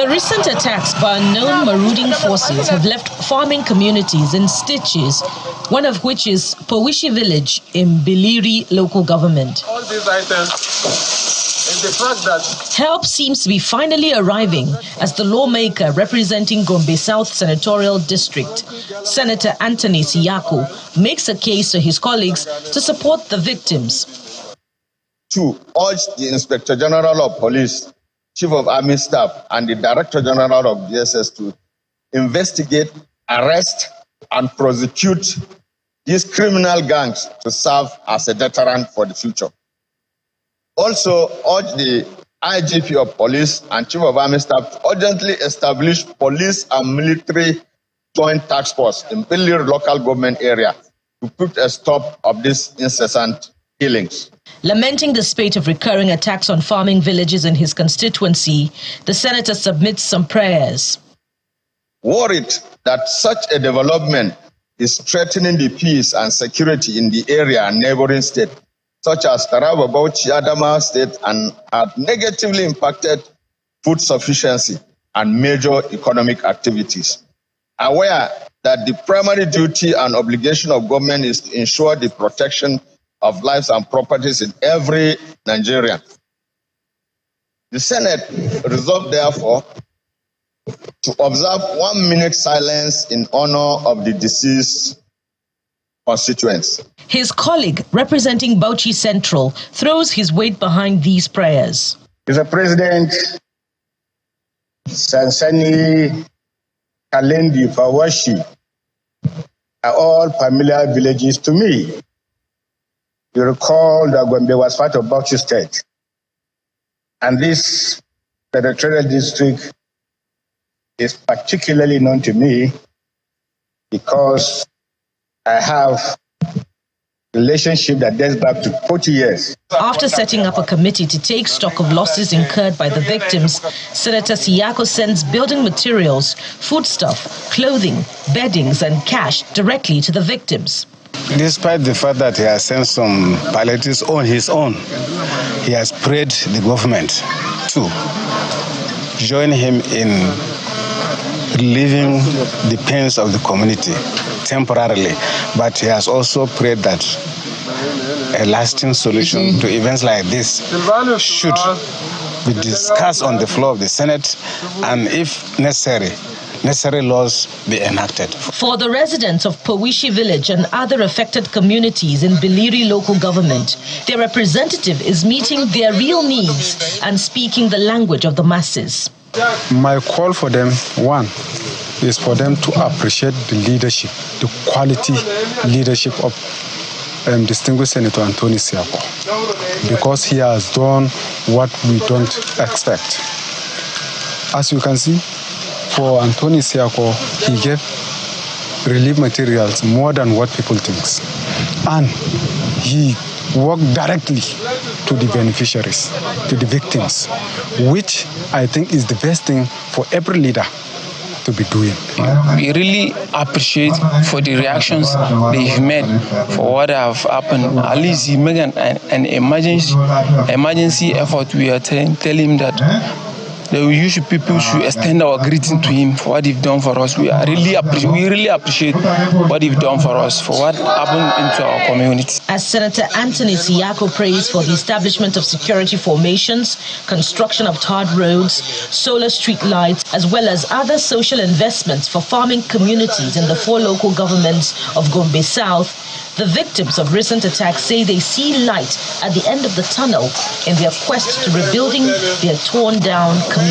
The recent attacks by unknown marauding forces have left farming communities in stitches, one of which is Powishi village in Biliri local government. All these items and the fact that help seems to be finally arriving as the lawmaker representing Gombe South Senatorial District, Senator Anthony Siyako, makes a case to his colleagues to support the victims. To urge the Inspector General of Police, Chief of Army Staff, and the Director General of DSS to investigate, arrest, and prosecute these criminal gangs to serve as a deterrent for the future. Also, urge the IGP of Police and Chief of Army Staff to urgently establish police and military joint task force in Biliri local government area to put a stop of these incessant killings. Lamenting the spate of recurring attacks on farming villages in his constituency, the senator submits some prayers. Worried that such a development is threatening the peace and security in the area and neighboring states, such as Taraba, Bauchi, Adamawa State, and have negatively impacted food sufficiency and major economic activities. Aware that the primary duty and obligation of government is to ensure the protection of lives and properties in every Nigerian. The Senate resolved, therefore, to observe 1 minute silence in honor of the deceased constituents. His colleague, representing Bauchi Central, throws his weight behind these prayers. Mr. President, Sansani, Kalendi, Powishi are all familiar villages to me. You recall that Gombe was part of Bauchi State, and this territorial district is particularly known to me because I have a relationship that dates back to 40 years. After setting up a committee to take stock of losses incurred by the victims, Senator Siyako sends building materials, foodstuff, clothing, beddings, and cash directly to the victims. Despite the fact that he has sent some palliatives on his own, he has prayed the government to join him in relieving the pains of the community temporarily. But he has also prayed that a lasting solution to events like this should be discussed on the floor of the Senate, and if necessary laws be enacted. For the residents of Powishi village and other affected communities in Biliri local government, their representative is meeting their real needs and speaking the language of the masses. My call for them, one, is for them to appreciate the leadership, the quality leadership of distinguished Senator Anthony Siyako, because he has done what we don't expect. As you can see, for Anthony Siyako, he gave relief materials more than what people think. And he worked directly to the beneficiaries, to the victims, which I think is the best thing for every leader to be doing. We really appreciate for the reactions they've made for what have happened. At least he made an emergency effort. We are telling him that the people should extend our greeting to him for what he's done for us. We really appreciate what he's done for us, for what happened into our community. As Senator Anthony Siyako prays for the establishment of security formations, construction of tarred roads, solar street lights, as well as other social investments for farming communities in the 4 local governments of Gombe South, the victims of recent attacks say they see light at the end of the tunnel in their quest to rebuilding their torn down communities.